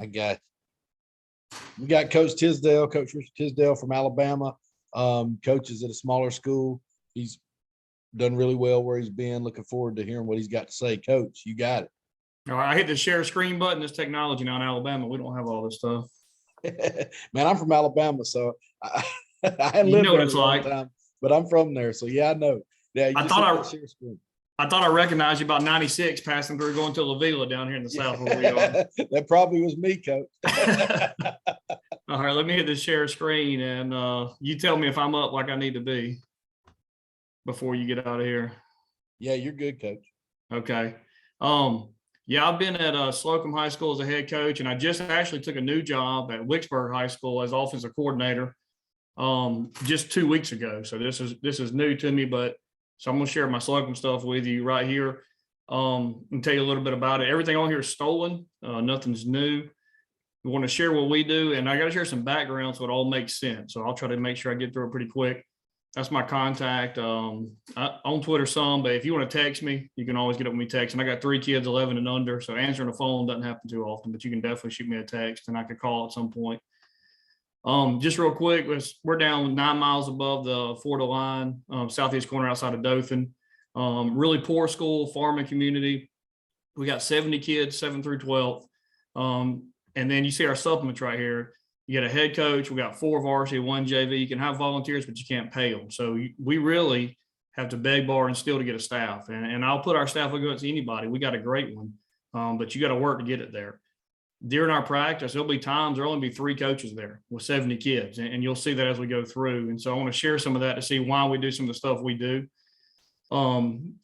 I got we got Coach Tisdale, Coach Richard Tisdale from Alabama. Coaches at a smaller school. He's done really well where he's been. Looking forward to hearing what he's got to say. Coach, you got it. All right, I hit the share screen button. This technology now in Alabama, we don't have all this stuff. Man, I'm from Alabama, so I You lived know what there it's a long like. time, but I'm from there, so yeah, I know. Yeah, you I just thought hit that share screen. I thought I recognized you about 96 passing through going to La Villa down here in the south where we are. That probably was me, Coach. All right, let me hit the share screen and you tell me if I'm up like I need to be before you get out of here. Yeah, you're good, Coach. Okay. Yeah, I've been at Slocum High School as a head coach, and I just actually took a new job at Wicksburg High School as offensive coordinator just 2 weeks ago. So this is new to me, but so I'm going to share my Slocum stuff with you right here and tell you a little bit about it. Everything on here is stolen. Nothing's new. We want to share what we do, and I got to share some background so it all makes sense. So I'll try to make sure I get through it pretty quick. That's my contact on Twitter some, but if you want to text me, you can always get up with me text. And I got 3 kids, 11 and under. So answering the phone doesn't happen too often, but you can definitely shoot me a text and I could call at some point. Just real quick, we're down 9 miles above the Florida line, southeast corner outside of Dothan. Really poor school, farming community. We got 70 kids, 7 through 12. And then you see our supplements right here. You get a head coach. We got 4 varsity, 1 JV. You can have volunteers, but you can't pay them. So we really have to beg, borrow, and steal to get a staff. And I'll put our staff against anybody. We got a great one, but you got to work to get it there. During our practice, there'll be times there'll only be 3 coaches there with 70 kids, and you'll see that as we go through. And so I want to share some of that to see why we do some of the stuff we do.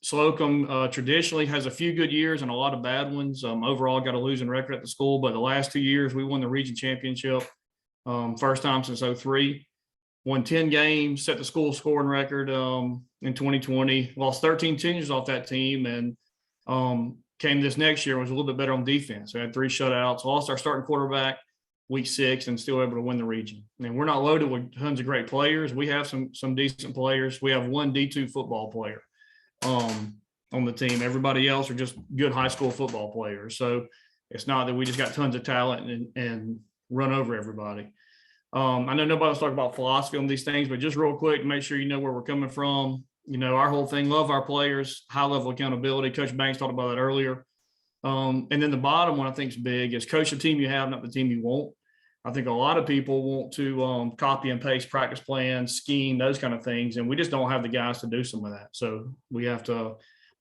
Slocum traditionally has a few good years and a lot of bad ones. Overall, got a losing record at the school, but the last 2 years we won the region championship. First time since 2003, won 10 games, set the school scoring record in 2020, lost 13 seniors off that team, and came this next year was a little bit better on defense. We had 3 shutouts, lost our starting quarterback week 6 and still able to win the region. And we're not loaded with tons of great players. We have some decent players. We have 1 D2 football player on the team. Everybody else are just good high school football players. So it's not that we just got tons of talent and run over everybody. I know nobody's talking about philosophy on these things, but just real quick to make sure you know where we're coming from. You know, our whole thing, love our players, high level accountability. Coach Banks talked about that earlier. And then the bottom one I think is big is coach the team you have, not the team you want. I think a lot of people want to copy and paste practice plans, scheme, those kind of things. And we just don't have the guys to do some of that. So we have to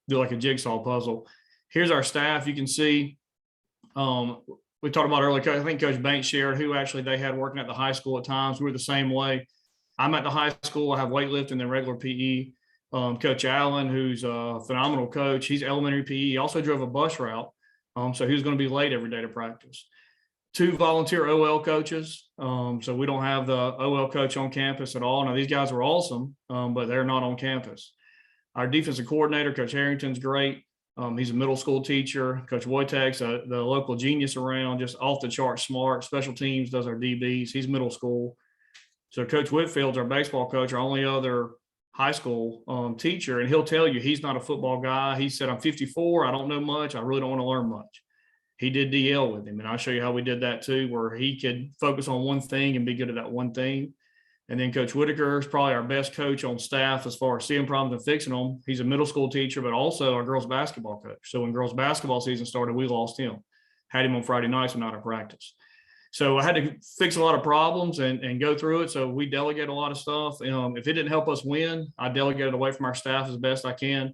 do like a jigsaw puzzle. Here's our staff. You can see, we talked about earlier, I think Coach Banks shared who actually they had working at the high school at times. We were the same way. I'm at the high school. I have weightlifting and then regular PE. Coach Allen, who's a phenomenal coach, he's elementary PE. He also drove a bus route. So he was going to be late every day to practice. 2 volunteer OL coaches. So we don't have the OL coach on campus at all. Now, these guys are awesome, but they're not on campus. Our defensive coordinator, Coach Harrington's great. He's a middle school teacher. Coach Wojtek's the local genius around, just off the chart smart. Special teams does our DBs. He's middle school. So Coach Whitfield's our baseball coach, our only other high school teacher, and he'll tell you he's not a football guy. He said, I'm 54. I don't know much. I really don't want to learn much. He did DL with him, and I'll show you how we did that too, where he could focus on one thing and be good at that one thing. And then Coach Whitaker is probably our best coach on staff as far as seeing problems and fixing them. He's a middle school teacher, but also our girls basketball coach. So when girls basketball season started, we lost him. Had him on Friday nights and not at practice. So I had to fix a lot of problems and go through it. So we delegate a lot of stuff. If it didn't help us win, I delegated away from our staff as best I can.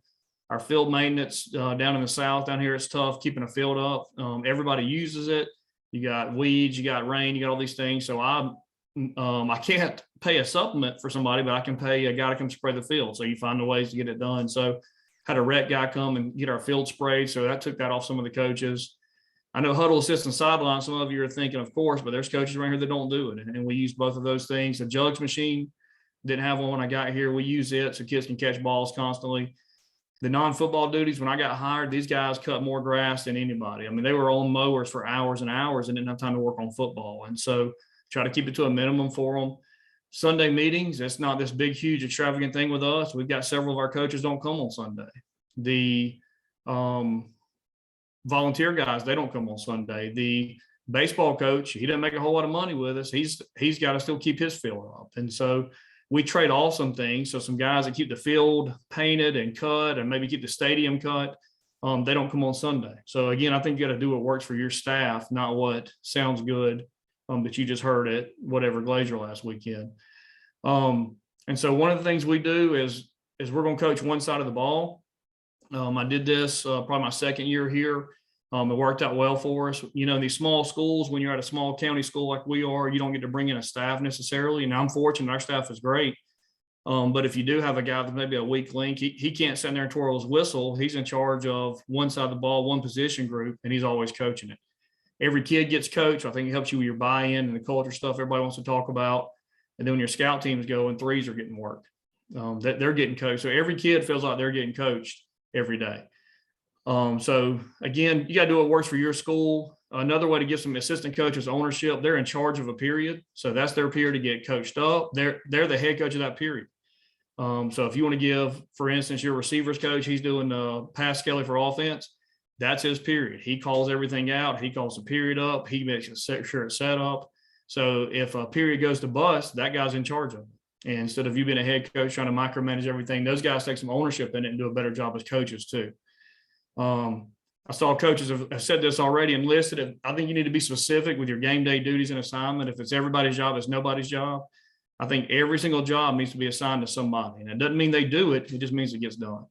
Our field maintenance down in the south, down here, it's tough keeping a field up. Everybody uses it. You got weeds, you got rain, you got all these things. So I can't pay a supplement for somebody, but I can pay a guy to come spray the field. So you find the ways to get it done. So had a rec guy come and get our field sprayed. So that took that off some of the coaches. I know huddle assistant sideline, some of you are thinking, of course, but there's coaches around here that don't do it. And we use both of those things. The jugs machine, didn't have one when I got here. We use it so kids can catch balls constantly. The non-football duties, when I got hired, these guys cut more grass than anybody. I mean, they were on mowers for hours and hours and didn't have time to work on football. And so try to keep it to a minimum for them. Sunday meetings, it's not this big, huge, extravagant thing with us. We've got several of our coaches don't come on Sunday. The volunteer guys, they don't come on Sunday. The baseball coach, he doesn't make a whole lot of money with us. He's got to still keep his field up. And so we trade off some things. So some guys that keep the field painted and cut and maybe keep the stadium cut, they don't come on Sunday. So again, I think you got to do what works for your staff, not what sounds good that you just heard at whatever Glazier last weekend. And so one of the things we do is we're going to coach one side of the ball. I did this probably my second year here. It worked out well for us. You know, in these small schools, when you're at a small county school like we are, you don't get to bring in a staff necessarily. And I'm fortunate, our staff is great. But if you do have a guy that's maybe a weak link, he can't sit there and twirl his whistle. He's in charge of one side of the ball, one position group, and he's always coaching it. Every kid gets coached. I think it helps you with your buy-in and the culture stuff everybody wants to talk about. And then when your scout teams go and threes are getting work, that they're getting coached. So every kid feels like they're getting coached every day. So again, you got to do what works for your school. Another way to give some assistant coaches ownership, they're in charge of a period. So that's their period to get coached up. They're the head coach of that period. So if you want to give, for instance, your receivers coach, he's doing pass skelly for offense. That's his period. He calls everything out. He calls the period up. He makes sure it's set up. So if a period goes to bust, that guy's in charge of it. And instead of you being a head coach trying to micromanage everything, those guys take some ownership in it and do a better job as coaches too. I saw coaches have said this already and listed it. I think you need to be specific with your game day duties and assignment. If it's everybody's job, it's nobody's job. I think every single job needs to be assigned to somebody. And it doesn't mean they do it. It just means it gets done. I'm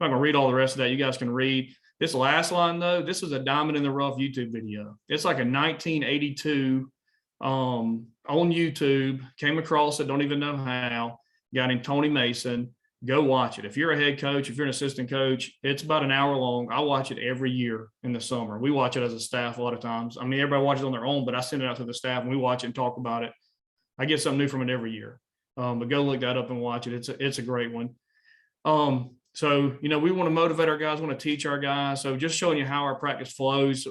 not going to read all the rest of that. You guys can read. This last line, though, this is a diamond in the rough YouTube video. It's like a 1982 on YouTube. Came across it, don't even know how. Guy named Tony Mason. Go watch it. If you're a head coach, if you're an assistant coach, it's about an hour long. I watch it every year in the summer. We watch it as a staff a lot of times. I mean, everybody watches it on their own, but I send it out to the staff and we watch it and talk about it. I get something new from it every year. But go look that up and watch it. It's a great one. So, you know, we want to motivate our guys, want to teach our guys. So just showing you how our practice flows.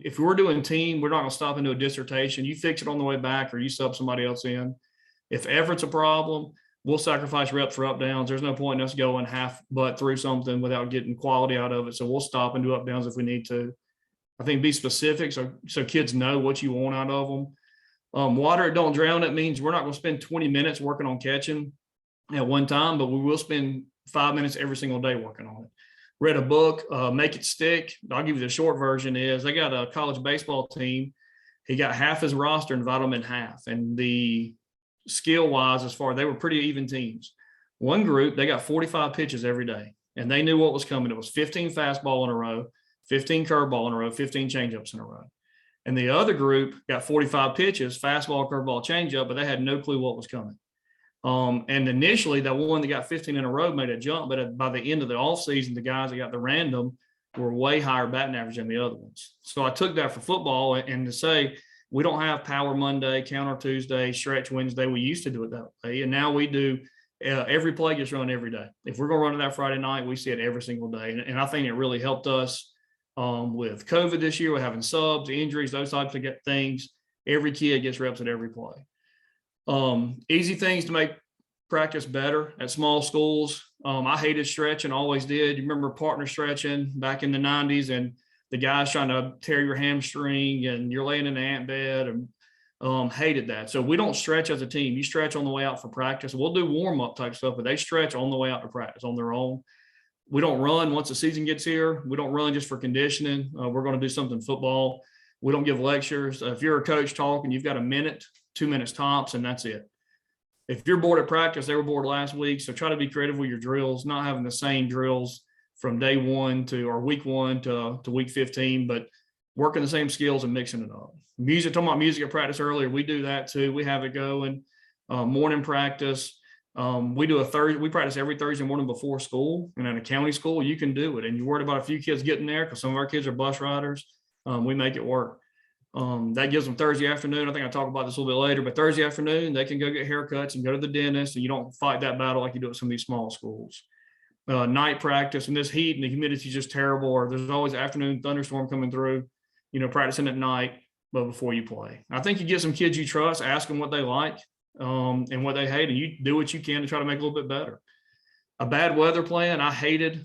If we're doing team, we're not going to stop and do a dissertation. You fix it on the way back or you sub somebody else in. If effort's a problem, we'll sacrifice reps for up downs. There's no point in us going half butt through something without getting quality out of it. So we'll stop and do up downs if we need to. I think be specific so kids know what you want out of them. Water it, don't drown it means we're not going to spend 20 minutes working on catching at one time, but we will spend 5 minutes every single day working on it. Read a book, Make It Stick. I'll give you the short version is they got a college baseball team. He got half his roster and divided them in half. And the skill wise, as far, they were pretty even teams. One group, they got 45 pitches every day and they knew what was coming. It was 15 fastball in a row, 15 curveball in a row, 15 changeups in a row. And the other group got 45 pitches, fastball, curveball, changeup, but they had no clue what was coming. And initially, that one that got 15 in a row made a jump, but by the end of the offseason, the guys that got the random were way higher batting average than the other ones. So I took that for football and to say, we don't have Power Monday, Counter Tuesday, Stretch Wednesday. We used to do it that way. And now we do every play gets run every day. If we're going to run it that Friday night, we see it every single day. And I think it really helped us with COVID this year, with having subs, injuries, those types of things. Every kid gets reps at every play. Easy things to make practice better at small schools. I hated stretching, always did. You remember partner stretching back in the 90s and the guys trying to tear your hamstring and you're laying in the ant bed and hated that. So we don't stretch as a team. You stretch on the way out for practice. We'll do warm-up type stuff, but they stretch on the way out to practice on their own. We don't run once the season gets here. We don't run just for conditioning. We're going to do something football. We don't give lectures. If you're a coach talking, you've got a minute, 2 minutes tops, and that's it. If you're bored at practice, they were bored last week. So try to be creative with your drills, not having the same drills from day one or week 1 to week 15, but working the same skills and mixing it up. Music, talking about music at practice earlier, we do that too. We have it going. Morning practice. We practice every Thursday morning before school, and in a county school, you can do it. And you're worried about a few kids getting there because some of our kids are bus riders. We make it work. That gives them Thursday afternoon. I think I'll talk about this a little bit later, but Thursday afternoon, they can go get haircuts and go to the dentist, and you don't fight that battle like you do at some of these small schools. Night practice, and this heat and the humidity is just terrible, or there's always afternoon thunderstorm coming through, practicing at night, but before you play. I think you get some kids you trust, ask them what they like and what they hate, and you do what you can to try to make it a little bit better. A bad weather plan, I hated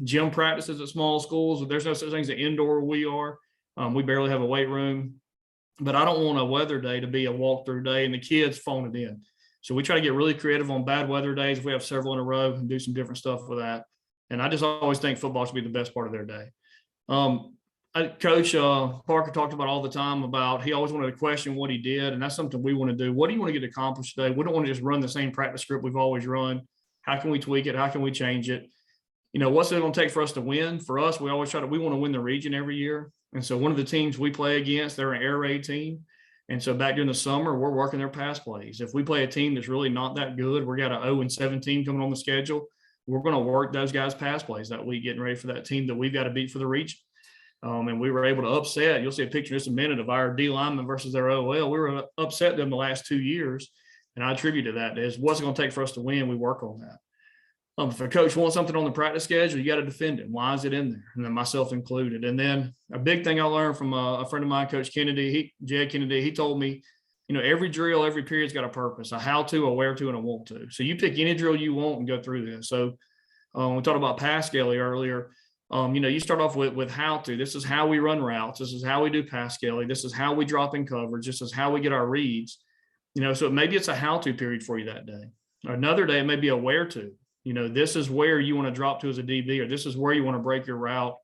gym practices at small schools. There's no such thing as an indoor where we are. We barely have a weight room, but I don't want a weather day to be a walkthrough day and the kids phone it in. So we try to get really creative on bad weather days. If we have several in a row and do some different stuff with that. And I just always think football should be the best part of their day. Coach Parker talked about all the time about he always wanted to question what he did. And that's something we want to do. What do you want to get accomplished today? We don't want to just run the same practice script we've always run. How can we tweak it? How can we change it? You know, what's it going to take for us to win? For us, we always we want to win the region every year. And so one of the teams we play against, they're an air raid team. And so back during the summer, we're working their pass plays. If we play a team that's really not that good, we got an 0-17 coming on the schedule. We're going to work those guys' pass plays that week, getting ready for that team that we've got to beat for the region. And we were able to upset. You'll see a picture in just a minute of our D lineman versus their OL. We were upset them the last 2 years. And I attribute to that is what's it going to take for us to win. We work on that. If a coach wants something on the practice schedule, you got to defend it. Why is it in there? And then myself included. And then a big thing I learned from a friend of mine, Coach Kennedy, Jed Kennedy, he told me, you know, every drill, every period's got a purpose, a how to, a where to, and a want to. So you pick any drill you want and go through this. So we talked about pass scaling earlier. You know, you start off with how to. This is how we run routes. This is how we do pass scaling. This is how we drop in coverage. This is how we get our reads. You know, so maybe it's a how to period for you that day. Another day, it may be a where to. You know, this is where you want to drop to as a DB, or this is where you want to break your route.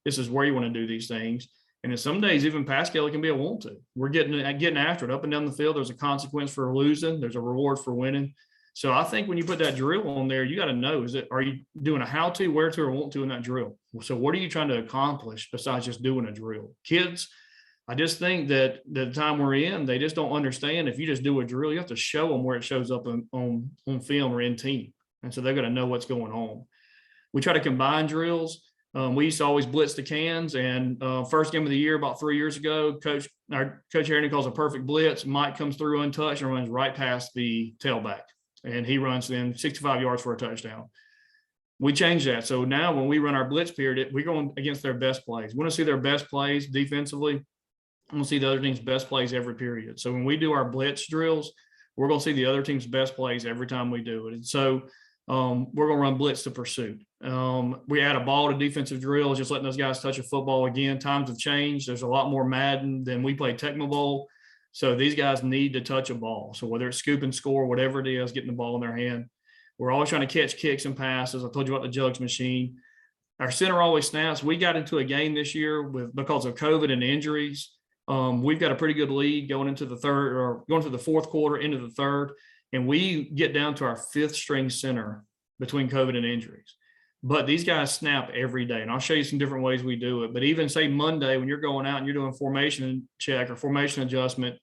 This is where you want to do these things. And in some days, even pass scale, it can be a want to. We're getting after it up and down the field. There's a consequence for losing. There's a reward for winning. So I think when you put that drill on there, you got to know, are you doing a how to, where to, or want to in that drill? So what are you trying to accomplish besides just doing a drill? Kids, I just think that the time we're in, they just don't understand. If you just do a drill, you have to show them where it shows up on film or in team. And so they're going to know what's going on. We try to combine drills. We used to always blitz the cans. And first game of the year, about 3 years ago, Coach Harrington calls a perfect blitz. Mike comes through untouched and runs right past the tailback. And he runs then 65 yards for a touchdown. We changed that. So now when we run our blitz period, we're going against their best plays. We want to see their best plays defensively. I want to see the other team's best plays every period. So when we do our blitz drills, we're going to see the other team's best plays every time we do it. And so we're going to run blitz to pursuit. We add a ball to defensive drills, just letting those guys touch a football again. Times have changed. There's a lot more Madden than we play Tecmo Bowl. So these guys need to touch a ball. So whether it's scoop and score, whatever it is, getting the ball in their hand. We're always trying to catch kicks and passes. I told you about the jugs machine. Our center always snaps. We got into a game this year because of COVID and injuries. We've got a pretty good lead going into the fourth quarter, into the third. And we get down to our fifth string center between COVID and injuries. But these guys snap every day. And I'll show you some different ways we do it. But even say Monday, when you're going out and you're doing formation check or formation adjustment,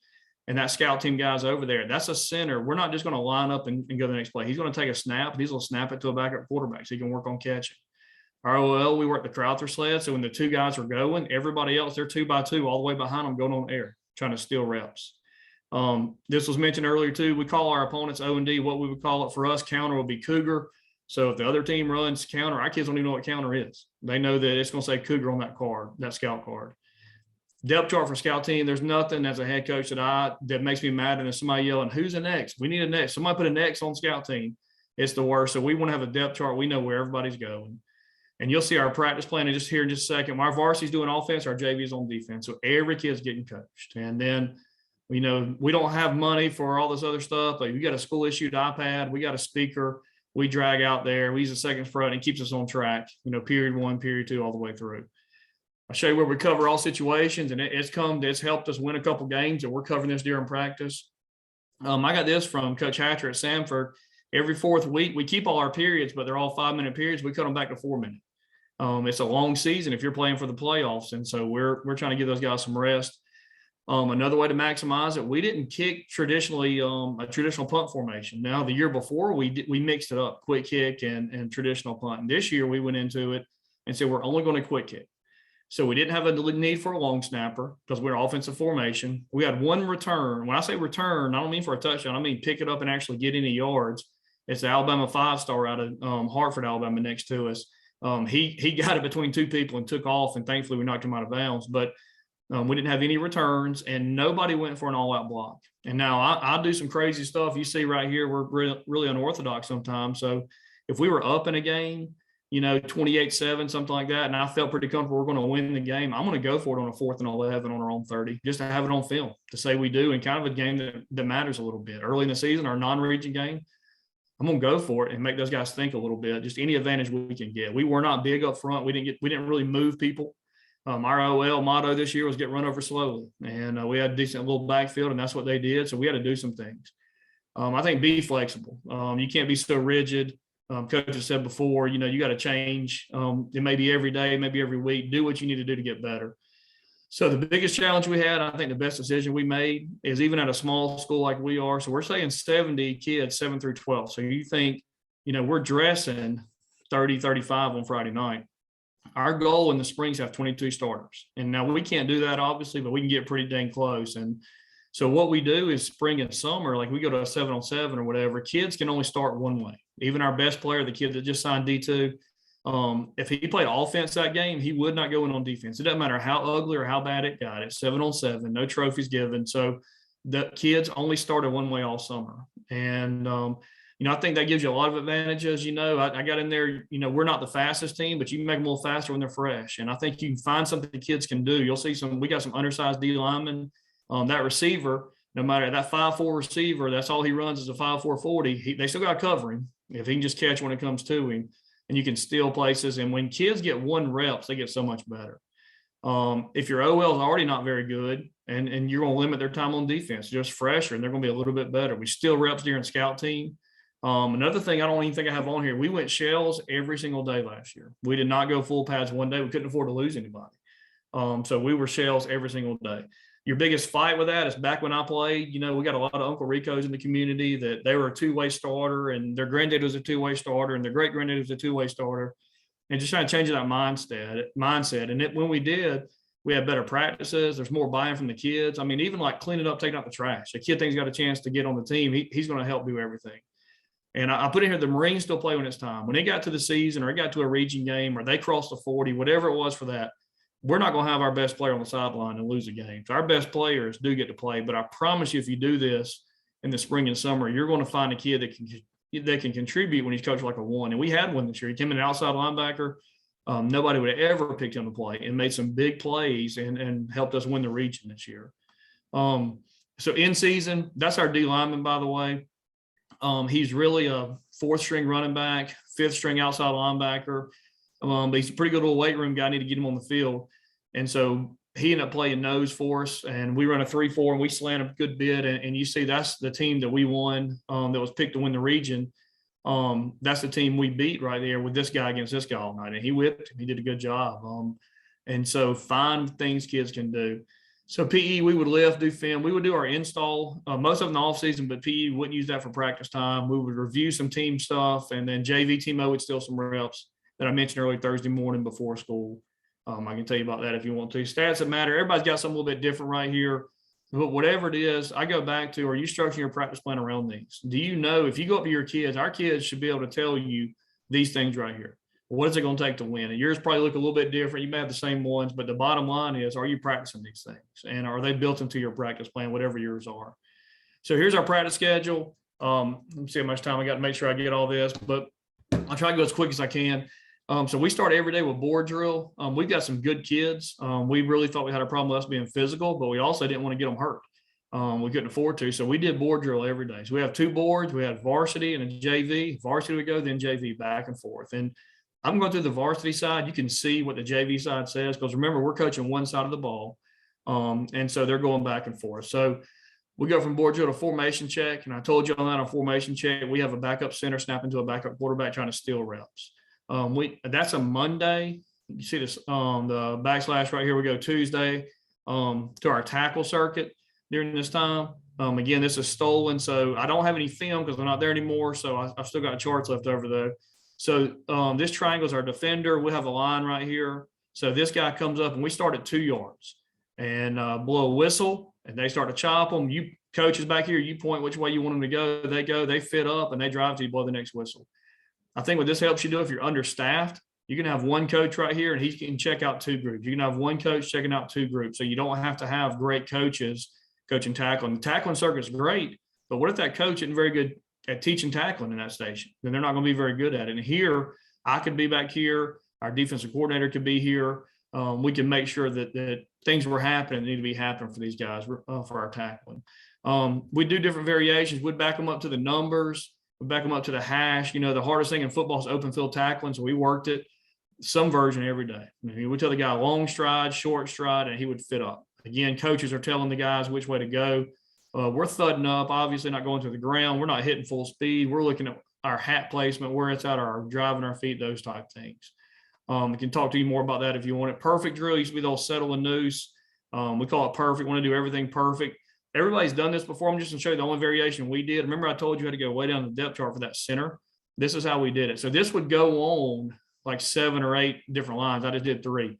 and that scout team guy's over there, that's a center. We're not just going to line up and go to the next play. He's going to take a snap, and he's going to snap it to a backup quarterback so he can work on catching. Our OL, we work the Crowther sled. So when the two guys are going, everybody else, they're 2 by 2 all the way behind them going on air, trying to steal reps. This was mentioned earlier too. We call our opponents O&D. What we would call it for us, counter will be Cougar. So if the other team runs counter, our kids don't even know what counter is. They know that it's going to say Cougar on that card, that scout card. Depth chart for scout team. There's nothing as a head coach that makes me mad. And if somebody yelling, "Who's an X? We need an X." Somebody put an X on scout team. It's the worst. So we want to have a depth chart. We know where everybody's going. And you'll see our practice plan in just a second. Our varsity's doing offense, our JV's on defense. So every kid's getting coached. And then, you know, we don't have money for all this other stuff, but we got a school issued iPad. We got a speaker. We drag out there. We use a second front and it keeps us on track, you know, period 1, period 2, all the way through. I'll show you where we cover all situations, and it's helped us win a couple games, and we're covering this during practice. I got this from Coach Hatcher at Samford. Every fourth week, we keep all our periods, but they're all 5-minute periods. We cut them back to 4 minutes. It's a long season if you're playing for the playoffs, and so we're trying to give those guys some rest. Another way to maximize it, we didn't kick traditionally a traditional punt formation. Now, the year before, we mixed it up, quick kick and traditional punt. And this year, we went into it and said we're only going to quick kick. So we didn't have a need for a long snapper because we're offensive formation. We had one return. When I say return, I don't mean for a touchdown. I mean pick it up and actually get any yards. It's the Alabama 5-star out of Hartford, Alabama, next to us. He got it between two people and took off, and thankfully we knocked him out of bounds. But we didn't have any returns, and nobody went for an all-out block. And now I do some crazy stuff. You see right here, we're really unorthodox sometimes. So if we were up in a game, 28-7, something like that, and I felt pretty comfortable we're going to win the game, I'm going to go for it on a 4th and 11 on our own 30, just to have it on film to say we do, and kind of a game that matters a little bit early in the season, our non-region game. I'm going to go for it and make those guys think a little bit, just any advantage we can get. We were not big up front. We didn't really move people. Our OL motto this year was get run over slowly, and we had a decent little backfield, and that's what they did. So we had to do some things. I think be flexible. You can't be so rigid. Coach has said before, you got to change. It may be every day, maybe every week. Do what you need to do to get better. So the biggest challenge we had, I think the best decision we made is even at a small school like we are. So we're saying 70 kids, 7 through 12. So you think, we're dressing 30, 35 on Friday night. Our goal in the spring is to have 22 starters. And now we can't do that, obviously, but we can get pretty dang close. And so what we do is spring and summer, like we go to a 7-on-7 or whatever, kids can only start one way. Even our best player, the kid that just signed D2, if he played offense that game, he would not go in on defense. It doesn't matter how ugly or how bad it got. It's 7-on-7, no trophies given. So the kids only started one way all summer. And, I think that gives you a lot of advantages. I got in there, we're not the fastest team, but you can make them a little faster when they're fresh. And I think you can find something the kids can do. You'll see we got some undersized D linemen. That receiver, no matter that 5'4" receiver, that's all he runs is a 5'4" 40. They still got to cover him if he can just catch when it comes to him. And you can steal places. And when kids get 1 reps, they get so much better. If your OL is already not very good and you're going to limit their time on defense, just fresher, and they're going to be a little bit better. We steal reps during scout team. Another thing I don't even think I have on here, we went shells every single day last year. We did not go full pads one day. We couldn't afford to lose anybody. So we were shells every single day. Your biggest fight with that is back when I played, we got a lot of Uncle Ricos in the community that they were a 2-way starter, and their granddad was a 2-way starter, and their great granddad was a 2-way starter, and just trying to change that mindset. And when we did, we had better practices. There's more buy-in from the kids. I mean, even like cleaning up, taking out the trash. A kid thinks he's got a chance to get on the team. He's going to help do everything. And I put in here, the Marines still play when it's time. When they got to the season or it got to a region game or they crossed the 40, whatever it was for that, we're not going to have our best player on the sideline and lose a game. So our best players do get to play. But I promise you, if you do this in the spring and summer, you're going to find a kid that can contribute when he's coached like a 1. And we had one this year. He came in an outside linebacker. Nobody would have ever picked him to play, and made some big plays and helped us win the region this year. So in season, that's our D lineman, by the way. He's really a 4th string running back, 5th string outside linebacker. But he's a pretty good little weight room guy. I need to get him on the field. And so he ended up playing nose for us, and we run a 3-4, and we slant a good bit. And you see that's the team that we won, that was picked to win the region. That's the team we beat right there with this guy against this guy all night. And he whipped him. He did a good job. And so find things kids can do. So PE, we would lift, do film. We would do our install, most of them in the off season, but PE wouldn't use that for practice time. We would review some team stuff, and then JV team O would steal some reps that I mentioned early Thursday morning before school. I can tell you about that if you want to. Stats that matter. Everybody's got something a little bit different right here. But whatever it is, I go back to, are you structuring your practice plan around these? Do you know, if you go up to your kids, our kids should be able to tell you these things right here. What is it going to take to win? And yours probably look a little bit different. You may have the same ones, but the bottom line is, are you practicing these things? And are they built into your practice plan, whatever yours are? So here's our practice schedule. Let me see how much time I got to make sure I get all this, but I'll try to go as quick as I can. So we start every day with board drill. We've got some good kids. We really thought we had a problem with us being physical, but we also didn't want to get them hurt. We couldn't afford to. So we did board drill every day. So we have 2 boards. We had varsity and a JV. Varsity would go, then JV, back and forth. And I'm going through the varsity side. You can see what the JV side says, because remember, we're coaching one side of the ball. And so they're going back and forth. So we go from board drill to formation check. And I told you on that, on formation check, we have a backup center snap into a backup quarterback trying to steal reps. That's a Monday. You see this the backslash right here. We go Tuesday to our tackle circuit during this time. Again, this is stolen, so I don't have any film because we're not there anymore. So I've still got charts left over though. So this triangle is our defender. We have a line right here. So this guy comes up and we start at 2 yards and blow a whistle, and they start to chop them. You coaches back here, you point which way you want them to go. They fit up and they drive to you, blow the next whistle. I think what this helps you do, if you're understaffed, you can have one coach right here and he can check out 2 groups. You can have one coach checking out 2 groups. So you don't have to have great coaches coaching tackling. The tackling circuit is great, but what if that coach isn't very good at teaching tackling in that station? Then they're not going to be very good at it. And here, I could be back here. Our defensive coordinator could be here. We can make sure that things were happening that need to be happening for these guys for our tackling. We do different variations. We'd back them up to the numbers. We back them up to the hash. The hardest thing in football is open field tackling. So we worked it some version every day. We tell the guy long stride, short stride, and he would fit up. Again, coaches are telling the guys which way to go. We're thudding up, obviously not going to the ground. We're not hitting full speed. We're looking at our hat placement, where it's at, our driving our feet, those type things. I can talk to you more about that if you want it. Perfect drill used to be the old settle and noose. We call it perfect. We want to do everything perfect. Everybody's done this before. I'm just going to show you the only variation we did. Remember, I told you how to go way down the depth chart for that center. This is how we did it. So this would go on like 7 or 8 different lines. I just did 3.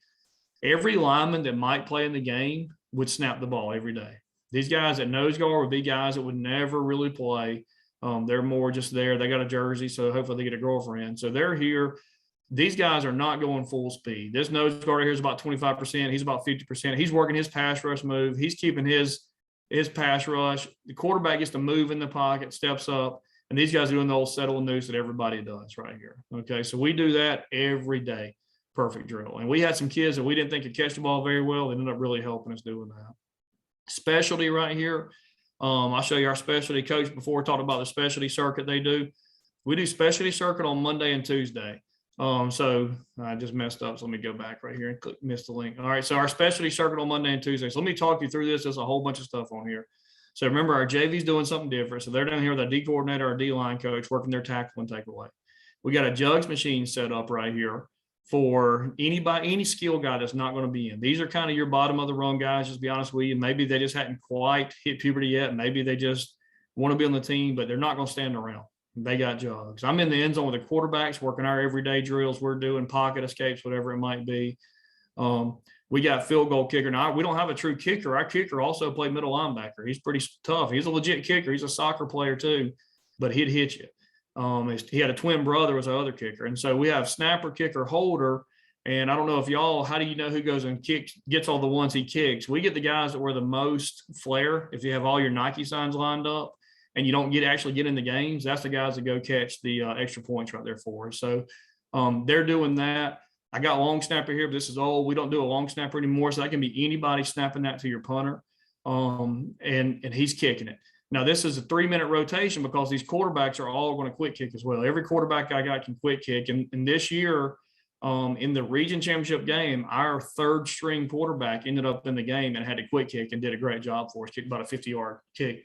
Every lineman that might play in the game would snap the ball every day. These guys at nose guard would be guys that would never really play. They're more just there. They got a jersey, so hopefully they get a girlfriend. So they're here. These guys are not going full speed. This nose guard here is about 25%. He's about 50%. He's working his pass rush move. He's keeping his pass rush. The quarterback gets to move in the pocket, steps up, and these guys are doing the old settle and noose that everybody does right here. Okay, so we do that every day. Perfect drill. And we had some kids that we didn't think could catch the ball very well. They ended up really helping us doing that. Specialty right here. I'll show you our specialty coach before we talked about the specialty circuit they do. We do specialty circuit on Monday and Tuesday. So I just messed up. So let me go back right here and miss the link. All right. So our specialty circuit on Monday and Tuesday. So let me talk you through this. There's a whole bunch of stuff on here. So remember, our JV's doing something different. So they're down here with our D coordinator, our D line coach, working their tackle and takeaway. We got a jugs machine set up right here for any skill guy that's not going to be in. These are kind of your bottom of the rung guys, just be honest with you. Maybe they just hadn't quite hit puberty yet. Maybe they just want to be on the team, but they're not going to stand around. They got jugs. I'm in the end zone with the quarterbacks working our everyday drills. We're doing pocket escapes, whatever it might be. We got field goal kicker. Now, we don't have a true kicker. Our kicker also played middle linebacker. He's pretty tough. He's a legit kicker. He's a soccer player too, but he'd hit you. He had a twin brother was our other kicker. And so we have snapper, kicker, holder. And I don't know if how do you know who goes and gets all the ones he kicks? We get the guys that wear the most flair. If you have all your Nike signs lined up and you don't actually get in the games, that's the guys that go catch the extra points right there for us. So they're doing that. I got long snapper here, but this is old. We don't do a long snapper anymore. So that can be anybody snapping that to your punter. And he's kicking it. Now, this is a 3-minute rotation because these quarterbacks are all going to quick kick as well. Every quarterback I got can quick kick. And this year, in the region championship game, our 3rd string quarterback ended up in the game and had to quick kick and did a great job for us, kicked about a 50-yard kick.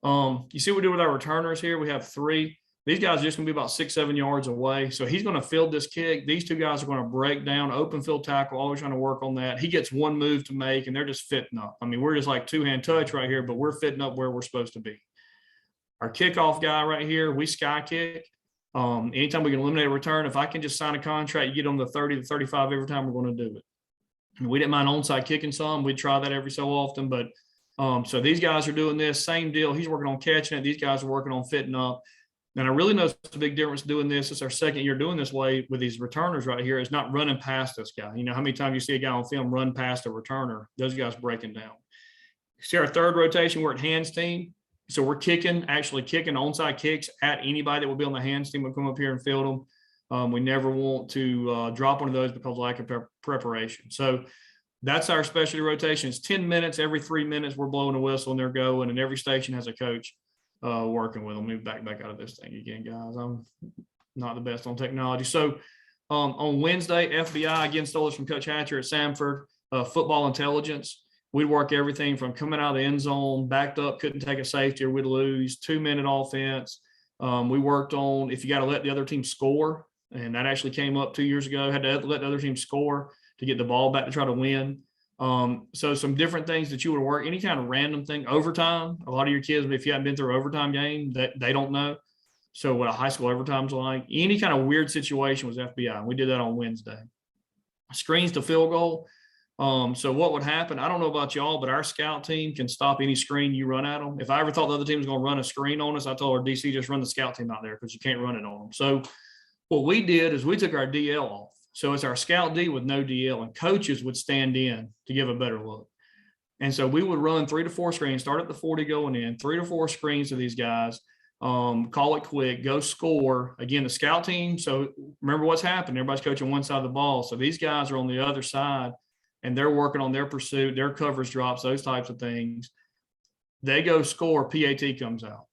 You see what we do with our returners here? We have 3. These guys are just going to be about 6-7 yards away. So he's going to field this kick. These 2 guys are going to break down, open field tackle, always trying to work on that. He gets one move to make, and they're just fitting up. I mean, we're just like 2-hand touch right here, but we're fitting up where we're supposed to be. Our kickoff guy right here, we sky kick. Anytime we can eliminate a return, if I can just sign a contract, you get on the 30 to 35 every time we're going to do it. And we didn't mind onside kicking some. We'd try that every so often, but so these guys are doing this same deal. He's working on catching it. These guys are working on fitting up. And I really noticed a big difference doing this. It's our 2nd year doing this way with these returners right here. Is not running past this guy. You know how many times you see a guy on film run past a returner? Those guys breaking down. See our 3rd rotation, we're at hands team. So we're actually kicking onside kicks at anybody that will be on the hands team. We'll come up here and field them. We never want to drop one of those because of lack of preparation. So that's our specialty rotation. It's 10 minutes. Every 3 minutes, we're blowing a whistle and they're going. And every station has a coach working with them. Let me back out of this thing again, guys. I'm not the best on technology. So on Wednesday, FBI again stole us from Coach Hatcher at Samford, football intelligence. We'd work everything from coming out of the end zone, backed up, couldn't take a safety or we'd lose, 2-minute offense. We worked on if you got to let the other team score, and that actually came up 2 years ago, had to let the other team score to get the ball back to try to win. So some different things that you would work, any kind of random thing, overtime. A lot of your kids, if you haven't been through an overtime game, that they don't know. So what a high school overtime's like, any kind of weird situation was FBI. And we did that on Wednesday. Screens to field goal. So what would happen? I don't know about y'all, but our scout team can stop any screen you run at them. If I ever thought the other team was going to run a screen on us, I told our DC, just run the scout team out there because you can't run it on them. So what we did is we took our DL off. So it's our scout D with no DL, and coaches would stand in to give a better look. And so we would run 3 to 4 screens, start at the 40 going in, 3 to 4 screens to these guys. call it quick, go score. Again, the scout team. So remember what's happened. Everybody's coaching one side of the ball. So these guys are on the other side and they're working on their pursuit, their coverage drops, those types of things. They go score, PAT comes out.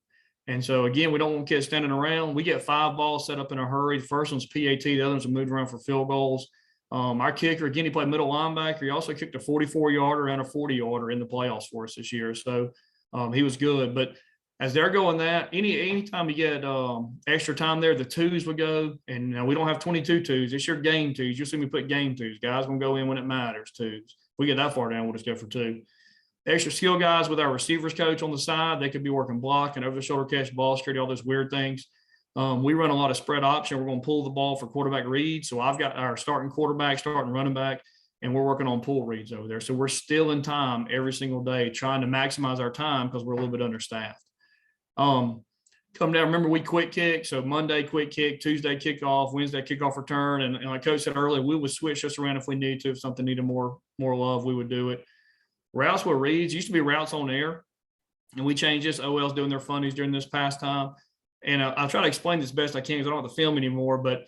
And so again, we don't want kids standing around. We get 5 balls set up in a hurry. The first one's PAT, the other ones are moved around for field goals. Our kicker, again, he played middle linebacker. He also kicked a 44-yarder and a 40-yarder in the playoffs for us this year. So he was good. But as they're going that, anytime you get extra time there, the twos would go. And we don't have 22 twos. It's your game twos. You'll see me put game twos. Guys going to go in when it matters, twos. We get that far down, we'll just go for 2. Extra skill guys with our receivers coach on the side, they could be working block and over the shoulder catch, ball security, all those weird things. We run a lot of spread option. We're going to pull the ball for quarterback reads. So I've got our starting quarterback, starting running back, and we're working on pull reads over there. So we're still in time every single day trying to maximize our time because we're a little bit understaffed. Come down, remember we quick kick. So Monday quick kick, Tuesday kickoff, Wednesday kickoff return. And like Coach said earlier, we would switch this around if we need to. If something needed more love, we would do it. Routes with reads used to be routes on air, and we changed this. OL's doing their funnies during this past time. And I'll try to explain this best I can because I don't have to film anymore. But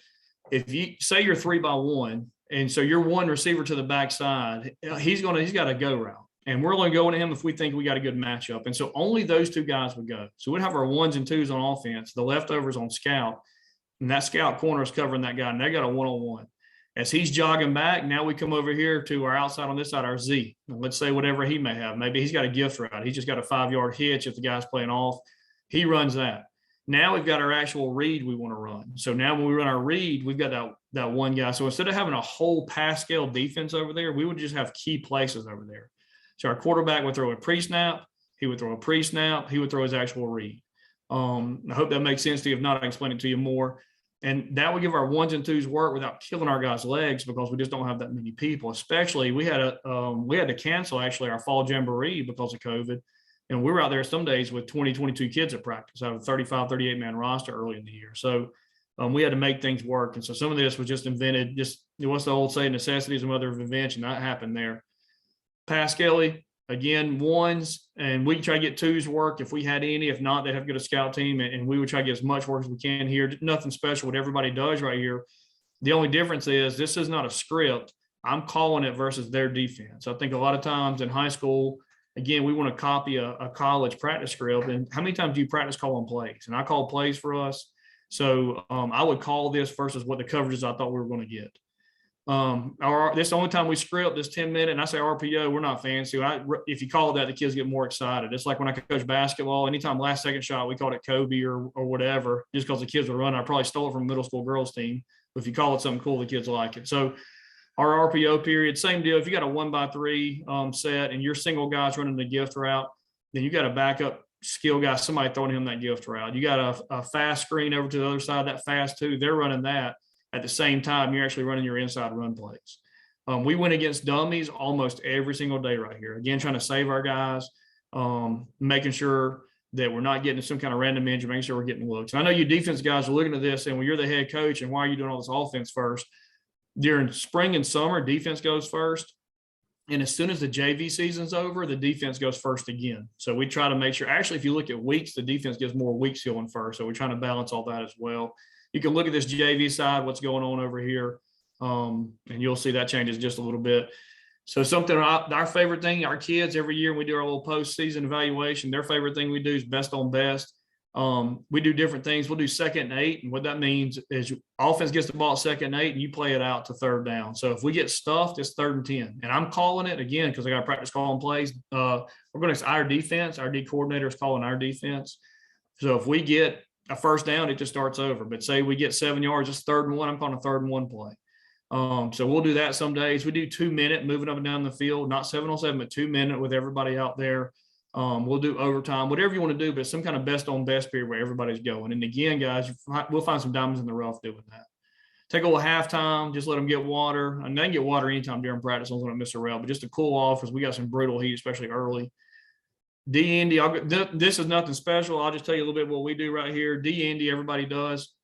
if you say you're 3-by-1, and so you're one receiver to the backside, he's got a go route. And we're only going to him if we think we got a good matchup. And so only those 2 guys would go. So we'd have our 1s and 2s on offense, the leftovers on scout, and that scout corner is covering that guy, and they got a 1-on-1. As he's jogging back, now we come over here to our outside on this side, our Z. And let's say whatever he may have. Maybe he's got a gift route. He's just got a 5-yard hitch if the guy's playing off. He runs that. Now we've got our actual read we want to run. So now when we run our read, we've got that one guy. So instead of having a whole pass scale defense over there, we would just have key places over there. So our quarterback would throw a pre-snap. He would throw a pre-snap. He would throw his actual read. I hope that makes sense to you. If not, I can explain it to you more. And that would give our 1s and 2s work without killing our guys' legs because we just don't have that many people. Especially we had to cancel actually our fall jamboree because of COVID. And we were out there some days with 20, 22 kids at practice out of a 35, 38 man roster early in the year. So we had to make things work. And so some of this was just invented, what's the old saying, necessity is the mother of invention. That happened there. Pass Kelly, again, 1s, and we try to get 2s work if we had any. If not, they'd have to get a scout team, and we would try to get as much work as we can here. Nothing special what everybody does right here. The only difference is this is not a script. I'm calling it versus their defense. I think a lot of times in high school, again, we want to copy a college practice script. And how many times do you practice calling plays? And I call plays for us. So I would call this versus what the coverages I thought we were going to get. This is the only time we script this 10-minute, and I say RPO, we're not fancy. If you call it that, the kids get more excited. It's like when I coach basketball, anytime last second shot, we called it Kobe or whatever, just because the kids were running. I probably stole it from a middle school girls team. But if you call it something cool, the kids like it. So our RPO period, same deal. If you got a 1-by-3 set and your single guy's running the gift route, then you got a backup skill guy, somebody throwing him that gift route. You got a fast screen over to the other side, that fast too. They're running that. At the same time, you're actually running your inside run plays. We went against dummies almost every single day right here. Again, trying to save our guys, making sure that we're not getting some kind of random injury, making sure we're getting looks. And I know you defense guys are looking at this and when you're the head coach and why are you doing all this offense first? During spring and summer, defense goes first. And as soon as the JV season's over, the defense goes first again. So we try to make sure, actually, if you look at weeks, the defense gets more weeks going first. So we're trying to balance all that as well. You can look at this JV side, what's going on over here, and you'll see that changes just a little bit. So something, our favorite thing, our kids every year, we do our little postseason evaluation. Their favorite thing we do is best on best. We do different things. We'll do 2nd and 8. And what that means is offense gets the ball at 2nd and 8 and you play it out to 3rd down. So if we get stuffed, it's 3rd and 10. And I'm calling it again, because I got to practice calling plays. We're going to our defense, our D coordinator is calling our defense. So if we get a 1st down, it just starts over. But say we get 7 yards, it's 3rd and 1. I'm calling a 3rd and 1 play. So we'll do that some days. We do 2-minute moving up and down the field, not 7-on-7, but 2-minute with everybody out there. We'll do overtime, whatever you want to do, but it's some kind of best on best period where everybody's going. And again, guys, we'll find some diamonds in the rough doing that. Take a little halftime, just let them get water. And they can get water anytime during practice. I don't miss a rail, but just to cool off because we got some brutal heat, especially early. D-Indy, this is nothing special. I'll just tell you a little bit what we do right here. D-Indy, everybody does.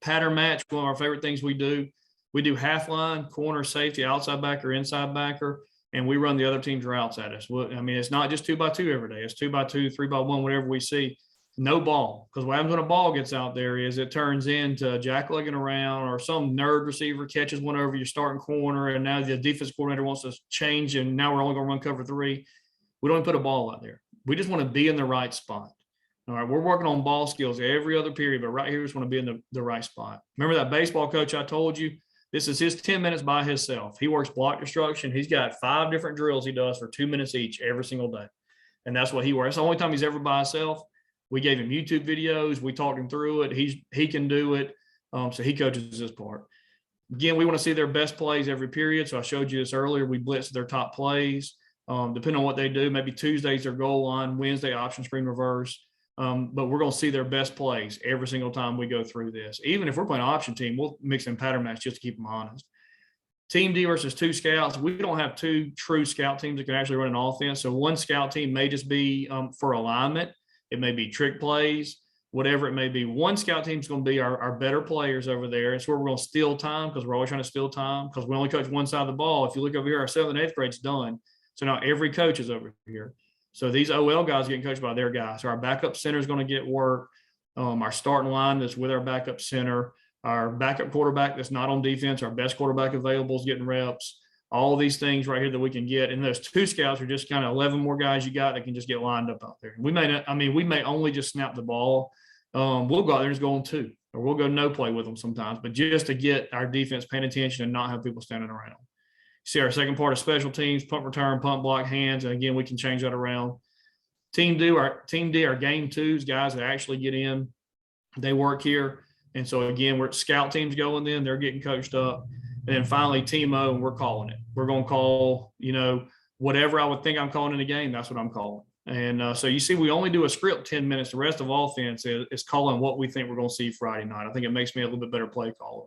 Pattern match, one of our favorite things we do. We do half line, corner, safety, outside backer, inside backer, and we run the other team's routes at us. I mean, it's not just 2-by-2 every day. It's 2-by-2, 3-by-1, whatever we see. no ball. Because what happens when a ball gets out there is it turns into jacklegging around, or some nerd receiver catches one over your starting corner, and now the defense coordinator wants to change, and now we're only going to run cover 3. We don't put a ball out there. We just want to be in the right spot. All right, we're working on ball skills every other period, but right here we just want to be in the right spot. Remember that baseball coach I told you? This is his 10 minutes by himself. He works block destruction. He's got 5 different drills he does for 2 minutes each every single day. And that's what he works. That's the only time he's ever by himself. We gave him YouTube videos. We talked him through it. He can do it. So he coaches this part. Again, we want to see their best plays every period. So I showed you this earlier. We blitz their top plays. Depending on what they do, maybe Tuesday's their goal line, Wednesday option screen reverse. But we're going to see their best plays every single time we go through this. Even if we're playing an option team, we'll mix in pattern match just to keep them honest. Team D versus 2 scouts. We don't have 2 true scout teams that can actually run an offense. So one scout team may just be for alignment. It may be trick plays, whatever it may be. One scout team is going to be our better players over there. It's where we're going to steal time, because we're always trying to steal time, because we only coach one side of the ball. If you look over here, our 7th and 8th grade's done. So now every coach is over here. So these OL guys getting coached by their guys. So our backup center is going to get work. Our starting line that's with our backup center, our backup quarterback that's not on defense, our best quarterback available is getting reps. All these things right here that we can get. And those 2 scouts are just kind of 11 more guys you got that can just get lined up out there. We may not, we may only just snap the ball. We'll go out there and just go on 2, or we'll go no play with them sometimes, but just to get our defense paying attention and not have people standing around. See our second part of special teams, punt return, punt block, hands. And again, we can change that around. Team D, our game 2s, guys that actually get in, they work here. And so again, we're scout teams going in, they're getting coached up. And then finally team O, and we're calling it. We're going to call, whatever I would think I'm calling in a game, that's what I'm calling. And so you see, we only do a script 10 minutes. The rest of offense is calling what we think we're going to see Friday night. I think it makes me a little bit better play caller.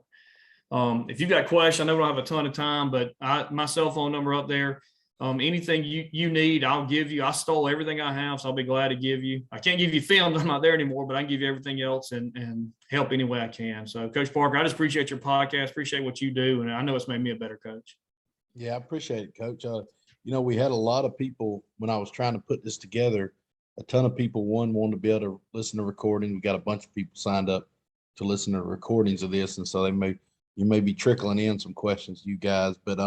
If you've got questions, I know we don't have a ton of time, but my cell phone number up there, anything you need, I'll give you. I stole everything I have, so I'll be glad to give you. I can't give you film, I'm not there anymore, but I can give you everything else and help any way I can. So Coach Parker, I just appreciate your podcast, appreciate what you do. And I know it's made me a better coach. Yeah, I appreciate it, Coach. We had a lot of people when I was trying to put this together. A ton of people, wanted to be able to listen to recording. We got a bunch of people signed up to listen to recordings of this. And so you may be trickling in some questions to you guys, but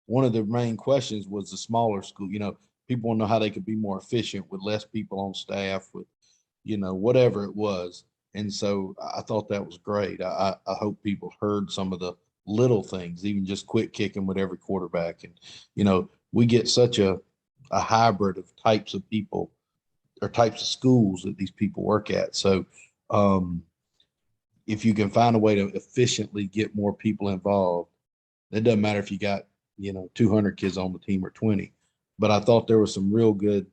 one of the main questions was the smaller school. People want to know how they could be more efficient with less people on staff, with, whatever it was. And so I thought that was great. I hope people heard some of the little things, even just quick kicking with every quarterback. And, we get such a hybrid of types of people or types of schools that these people work at. So if you can find a way to efficiently get more people involved, it doesn't matter if you got, 200 kids on the team or 20. But I thought there were some real good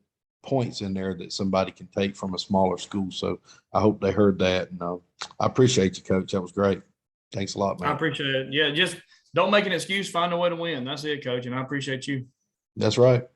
points in there that somebody can take from a smaller school. So I hope they heard that. And I appreciate you, Coach. That was great. Thanks a lot, man. I appreciate it. Yeah, just don't make an excuse. Find a way to win. That's it, Coach. And I appreciate you. That's right.